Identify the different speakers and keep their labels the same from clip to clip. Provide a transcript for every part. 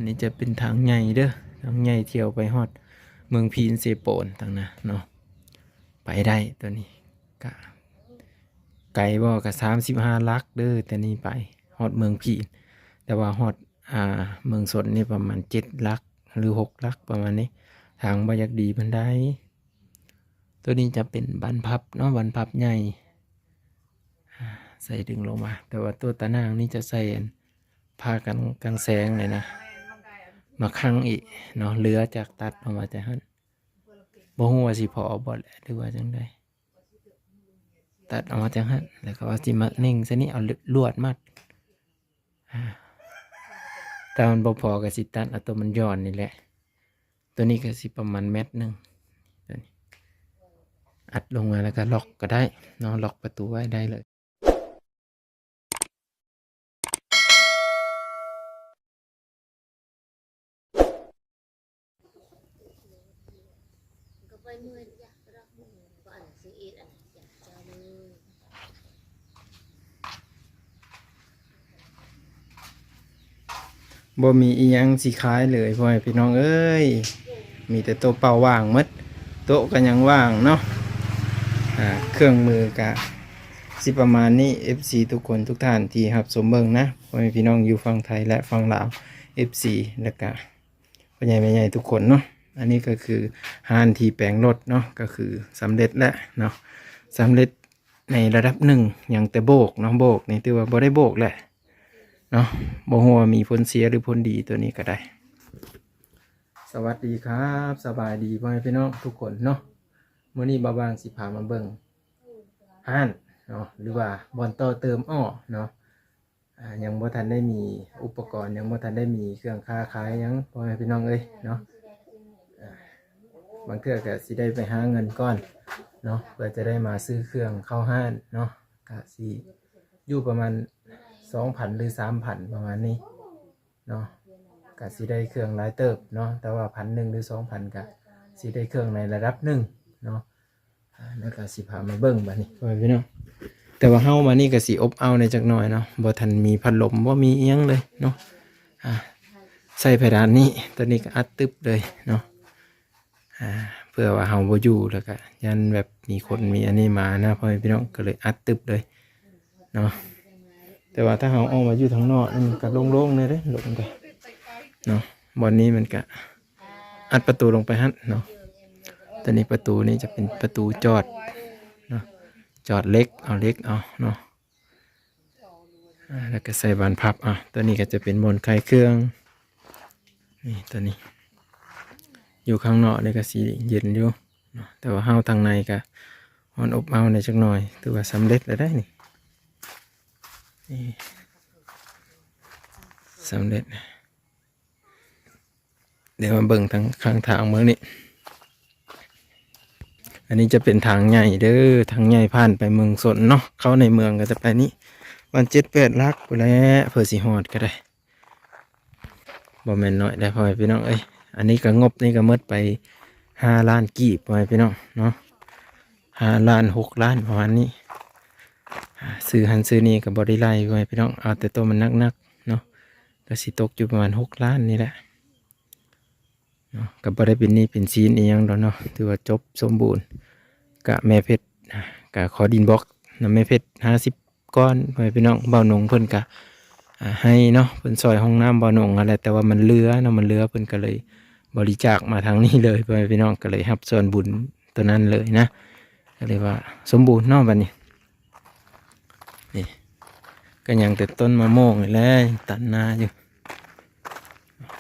Speaker 1: นนี้จะเป็นทางใหญ่เด้อทางใหญ่เที่ยวไปฮอดเมืองพีนเซโปนทางนะเนาะไปได้ตัวนี้กะไกลบ่กะ35 ลักเด้อแต่นี่ไปฮอดเมืองพีนแต่ว่าฮอดเมืองสนนี่ประมาณ7 ลักหรือ6 ลักประมาณนี้ทางบ่อยากดีบันไดตัวนี้จะเป็นบานพับเนาะบานพับใหญ่ใส่ดึงลงมาแต่ว่าตัวตะนางนี่จะใส่ผ้ากันแสงเลยนะมาคั่งอีกเนาะเลือจากตัดออกมาแต่หั่นบ่ฮู้ว่าสิพอบ่แหละหรือว่าจังไดตัดออกมาจังหั่นแล้วก็ว่าสิมาเน่งซะนี่เอาลวดมัดถ้ามันบ่พอก็สิตัดเอาตัวมันย้อนนี่แหละตัวนี้ก็สิประมาณ1 เมตรตัวนี้อัดลงมาแล้วก็ล็อกก็ได้เนาะล็อกประตูไว้ได้เลยบ่มีอีหยังสิขายเลยพ่อแม่พี่น้องเอ้ยมีแต่โต๊ะเปล่าว่างหมดโต๊ะก็ยังว่างเนาะเครื่องมือกะสิประมาณนี้ FC ทุกคนทุกท่านที่รับชมเบิ่งนะพ่อแม่พี่น้องอยู่ฝั่งไทยและฝั่งลาว FC แล้วก็พ่อใหญ่แม่ใหญ่ทุกคนเนาะอันนี้ก็คือฮานที่แปลงรถเนาะก็คือสำเร็จแล้วเนาะสำเร็จในระดับหนึ่งอย่างแต่โบกเนาะโบกนี่ถือว่าบ่ได้โบกแหละเนาะบ่ฮู้ว่ามีผลเสียหรือผลดีตัวนี้ก็ได้สวัสดีครับสบายดีพ่อแม่พี่น้องทุกคนเนาะมื้อนี้บ่าวบางสิพามาเบิ่งห้านเนาะหรือว่าบ่อนต่อเติมอ้อเนาะยังบ่ทันได้มีอุปกรณ์ยังบ่ทันได้มีเครื่องค้าขายยังพ่อแม่พี่น้องเอ้ยเนาะบางเทื่อก็สิได้ไปหาเงินก่อนเนาะเพื่อจะได้มาซื้อเครื่องเข้าห้านเนาะก็สิอยู่ประมาณ2,000 หรือ 3,000 ประมาณนี้เนาะก็สิได้เครื่องหลายเติบเนาะแต่ว่า1,000 หรือ 2,000ก็สิได้เครื่องในระดับหนึ่งเนาะแล้วก็สิพามาเบิ่งบัดนี้พ่อแม่พี่น้องแต่ว่าเฮามานี่ก็สิอบเอาในจักหน่อยเนาะบ่ทันมีพัดลมบ่มีอีหยังเลยเนาะใส่เพดานนี้ตัวนี้ก็อัดตึบเลยเนาะเพื่อว่าเฮาบ่อยู่แล้วก็ยันแบบมีคนมีอันนี้มานะพ่อแม่พี่น้องก็เลยอัดตึบเลยเนาะแต่ว่าถ้าเฮาออกมาอยู่ทางนอกมันก็โล่งๆเลยเด้ลงไปเนาะบอนนี้มันก็อัดประตูลงไปหั่นเนาะตัวนี้ประตูนี้จะเป็นประตูจอดเนาะจอดเล็กเอาเล็กเอาเนาะแล้วก็ใส่บานพับตัวนี้ก็จะเป็นบนคลายเครื่องนี่ตัวนี้อยู่ข้างนอกนี่ก็สีเย็นอยู่แต่ว่าเฮาทางในก็มันอบเอาในจักหน่อยถือว่าสำเร็จแล้วได้นี่สำเร็จเดี๋ยวมาเบิ่งทางข้างทางเมืองนี้อันนี้จะเป็นทางใหญ่เด้อทางใหญ่ผ่านไปเมืองสนเนาะเข้าในเมืองก็จะไปนี้วัน7-8 ลักไปแล้วเผื่อสิฮอดก็ได้บ่แม่นน้อยได้พ่อพี่น้องเอ้ยอันนี้ก็งบนี่ก็หมดไป5 ล้านกีบพ่อพี่น้องเนาะ5 ล้าน 6 ล้านประมาณนี้ซื้อหันซื้อนี่กับบริไลพ่อพี่น้องเอาแต่ตัวมันนักๆเนาะก็สิตกอยู่ประมาณ6 ล้านนี่แหละเนาะกับ่ได้เป็นนี่เป็นซีนอีหยังดอกเนาะถือว่าจบสมบูรณ์กะแม่เพชรกะขอดินบล็อกนำแม่เพชร50 ก้อนพ่อพี่น้องเบาหนงเพิ่นกะให้เนาะเพิ่นซอยห้องน้ำเบาหนงอะไรแต่ว่ามันเรือเนาะมันเรือเพิ่นก็เลยบริจาคมาทางนี้เลยพ่อพี่น้องก็เลยรับส่วนบุญตัวนั้นเลยนะก็เลยว่าสมบูรณ์เนาะบัดนี้นี่ก็ยังแต่ต้นมะม่วงนี่แหละตัดนาอยู่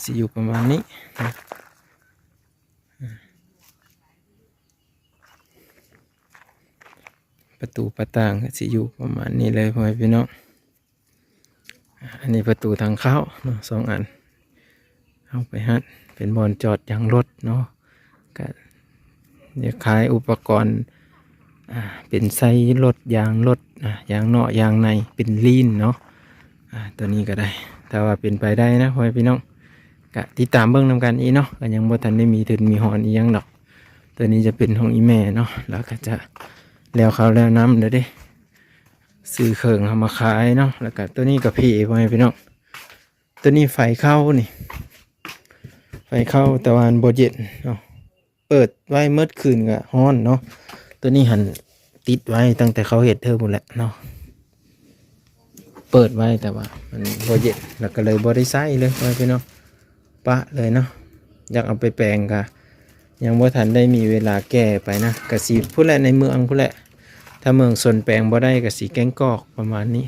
Speaker 1: สิอยู่ประมาณนี้นะประตูประต่างก็สิอยู่ประมาณนี้เลยพ่อพี่น้องอันนี้ประตูทางเข้าเนาะ2 อันเข้าไปฮัดเป็นบอนจอดยางรถเนาะก็จะขายอุปกรณ์เป็นไส้รถยางรถยางเนาะยางในเป็นลีนเนาะตัวนี้ก็ได้ถ้าว่าเป็นไปได้นะพ่อพี่น้องก็ติดตามเบื้องนำกันอีเนาะก็ยังบ่ทันได้มีทุนมีหอนอียังดอกตัวนี้จะเป็นของอีแม่เนาะแล้วก็จะแล้วเขาแล้วน้ำเด้ซื้อเครื่องเอามาขายเนาะแล้วก็ตัวนี้กับพี่พ่อพี่น้องตัวนี้ไฟเข้านี่ ไฟเข้าแต่ว่ามันบ่เย็นเนาะเปิดไว้เมื่อคืนก็ร้อนเนาะตัวนี้หันติดไว้ตั้งแต่เขาเฮ็ดเทอร์หมดแหละเนาะเปิดไว้แต่ว่ามันบ่เย็นแล้วก็เลยบ่ได้ใช้เลยไว้พี่น้องปะเลยเนาะอยากเอาไปแปลงก็ยังบ่ทันได้มีเวลาแก้ไปนะก็สิผู้แหละในเมืองผู้แหละถ้าเมืองส่วนแปลงบ่ได้ก็สิแกงกอกประมาณนี้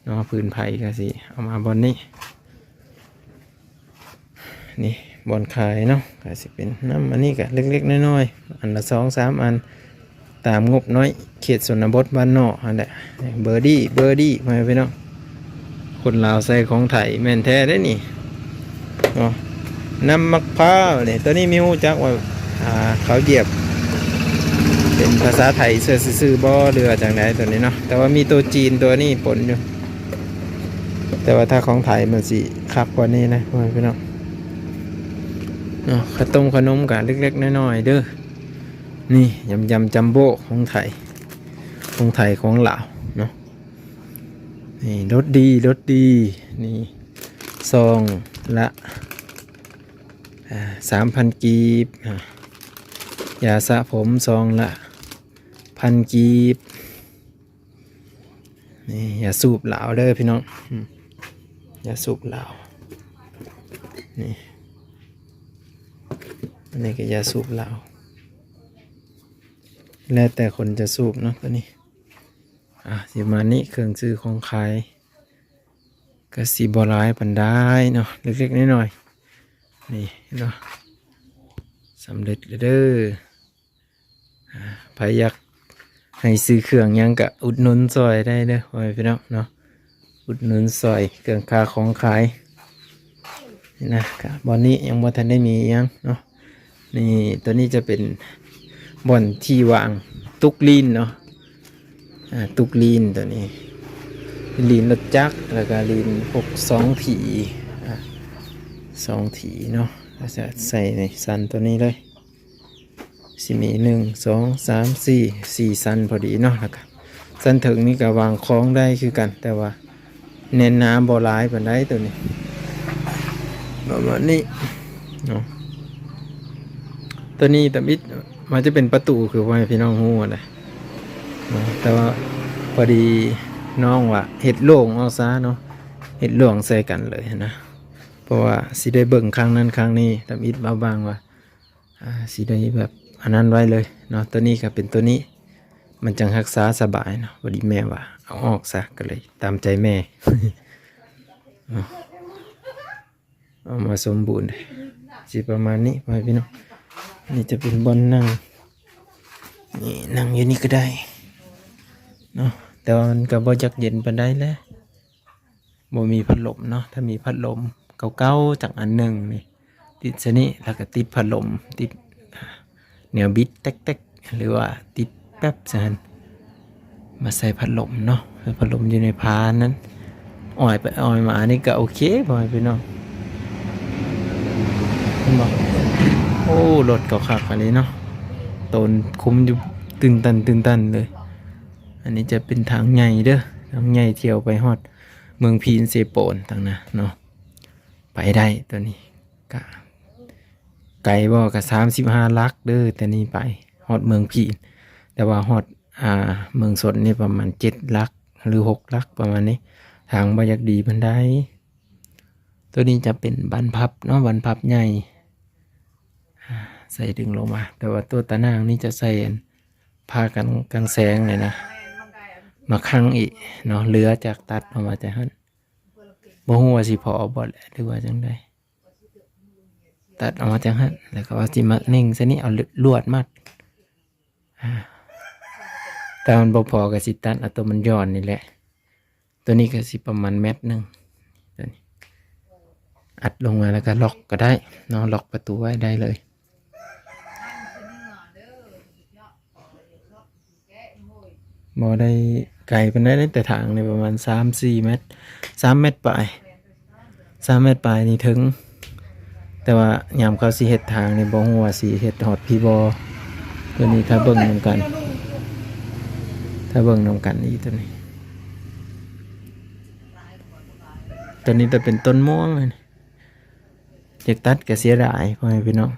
Speaker 1: เนาะพื้นไผ่ก็สิเอามาบอนนี้นี่บอนขายเนาะก็สิเป็นน้ำอันนี้ก็เล็กๆน้อยๆอันละ2-3 อันตามงบน้อยเขตชนบทบ้านนอกอันแหละเบอร์ดี้มาพี่น้องคนลาวใส่ของไทยแม่นแท้ได้นี่เนาะน้ำมะพร้าวเนี่ยตัวนี้มีหูจักว่าเขาเหยียบเป็นภาษาไทยเสื้อซื่อบ่เรือจังไดตัวนี้เนาะแต่ว่ามีตัวจีนตัวนี้ปนอยู่แต่ว่าถ้าของไทยมันสิคักกว่านี้นะพี่น้องเนาะขนมกันเล็กๆน้อยๆเด้อนี่ยำจัมโบ้ของไทยของลาวเนาะนี่รสดีนี่ซองละ3,000 กีบยาสระผมซองละ1,000 กีบนี่อย่าสูบเหลาเด้อพี่น้องอย่าสูบเหลานี่อันนี้ก็อย่าสูบเหลาแล้วแต่คนจะสูบเนาะตัวนี้สิมานี้เครื่องซื้อของขายก็สิบ่หลายปานใดเนาะเล็กๆน้อยๆนี่เนาะสำเร็จเด้อใครอยากให้ซื้อเครื่องยังก็อุดหนุนซอยได้เด้อพี่น้องเนาะอุดหนุนซอยเครื่องค้าของขายนี่นะครับบอนนี้ยังบ่ทันได้มียังเนาะนี่ตัวนี้จะเป็นบ่อนที่วางตุกลีนเนาะตุกลีนตัวนี้ลีนรถจักรแล้วก็ลีนพวก2 ถี2 ถีเนาะเราจะใส่ในซันตัวนี้เลยสิมี1 2 3 4 4 ซันพอดีเนาะแล้วก็ซันถึงนี่ก็วางคล้องได้คือกันแต่ว่าเน้นน้ำบ่หลายปานใดตัวนี้ประมาณนี้เนาะตัวนี้ตะบิดมันจะเป็นประตูคือว่าพี่น้องฮู้นะแต่ว่าพอดีน้องว่าเห็ดโล่งเอาซะเนาะเห็ดหลวงใส่กันเลยนะเพราะว่าสิได้เบิ่งครั้งนั้นครั้งนี้ตะบิดมาบางว่าสิได้แบบอันนั้นไว้เลยเนาะตัวนี้ก็เป็นตัวนี้มันจังรักษาสบายเนาะพอดีแม่ว่าเอาออกซะก็เลยตามใจแม่ เอามาสมบูรณ์สิประมาณนี้ไปพี่น้องนี่จะเป็นบอลนั่งนี่นั่งอยู่นี่ก็ได้เนาะแต่ว่ามันก็บ่จักเย็นปานใดแล้วบ่มีพัดลมเนาะถ้ามีพัดลมเก่าๆจากอันหนึ่งนี่ติดซะนี่แล้วก็ติดพัดลมติดแนวบิดแต๊กๆหรือว่าติดแป๊บซะหั่นมาใส่พัดลมเนาะพัดลมอยู่ในพานนั้นอ่อยไปอ่อยมานี่ก็โอเคพ่อพี่น้องบอกโอ้รถเก่าขับอันนี้เนาะต้นคุ้มอยู่ตึงตันเลยอันนี้จะเป็นทางใหญ่เด้อทางใหญ่เที่ยวไปฮอดเมืองพีนเซโปนทางนะเนาะไปได้ตัวนี้ก็ไกลบ่ก็35 ลักเด้อแต่นี้ไปฮอดเมืองพีนแต่ว่าฮอดเมืองสดนี่ประมาณ7 ลักหรือ6 ลักประมาณนี้ทางบ่อยากดีปานใดตัวนี้จะเป็นบานพับเนาะบานพับใหญ่ใส่ดึงลงมาแต่ว่าตัวตะนางนี่จะใส่ผ้ากันแสงเลยนะมาคั่งอีกเนาะเหลือจากตัดออกมาจากหั่นบ่ฮู้ว่าสิพอบ่แหละหรือว่าจังได๋ตัดออกมาจากหั่นแล้วก็ว่าสิมาเน่งซะนี่เอาลวดมัดแต่มันบ่พอก็สิตัดเอาตัวมันย้อนนี่แหละตัวนี้ก็สิประมาณ1 เมตรตัวนี้อัดลงมาแล้วก็ล็อกก็ได้เนาะล็อกประตูไว้ได้เลยบ่ได้ไกลปานใดแต่ทางนี่ประมาณ3-4 เมตร3 เมตรปลาย3 เมตรปลายนี่ถึงแต่ว่ายามเขาสิเฮ็ดทางนี่บ่ฮู้ว่าสิเฮ็ดฮอดพี่บ่ตัวนี้ถ้าเบิ่งนำกันอีตัวนี้จะเป็นต้นม่วงเลย อยากตัดก็เสียดายพ่อแม่พี่น้อง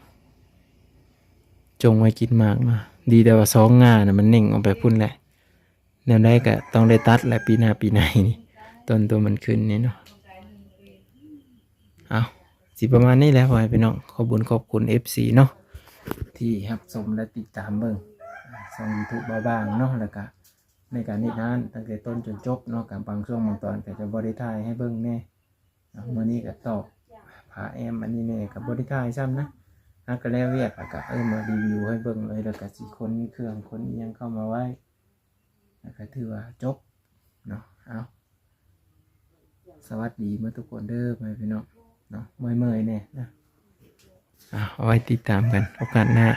Speaker 1: จงไว้กินหมากมาดีแต่ว่า2งาน่ะมันเน่งออกไปพุ่นแหละแนวใดก็ต้องได้ตัดแหละปีหน้าปีไหนนี่ต้นตัวมันขึ้นนี่เนาะเอาสิประมาณนี้แหล้วพ่อแม่พี่น้องขอบคุญขอบคุณ FC เนาะที่รับชมและติดตามเบิ่งช่อง YouTube บ้างๆเนาะแล้วก็ในการนี้นั้นตั้งแต่ต้นจนจบเนาะกับบางช่วงบางตอนก็จะบ่ได้ถ่ายให้เบิ่งแน่มื้อนี้ก็ตอบผาแอมอันนี้แน่ก็บ่ได้ถ่ายซ้ำนะก็แล้วเวียกแล้วก็มารีวิวให้เบิ่งเลยแล้วก็สิคนมีเครื่องคนอิหยังเข้ามาไว้แล้วก็ถือว่าจบเนาะเอาสวัสดีมาทุกคนเด้อพี่น้องเนาะเมื่อยๆแน่นะเอาไว้ติดตามกันโอกาสหน้า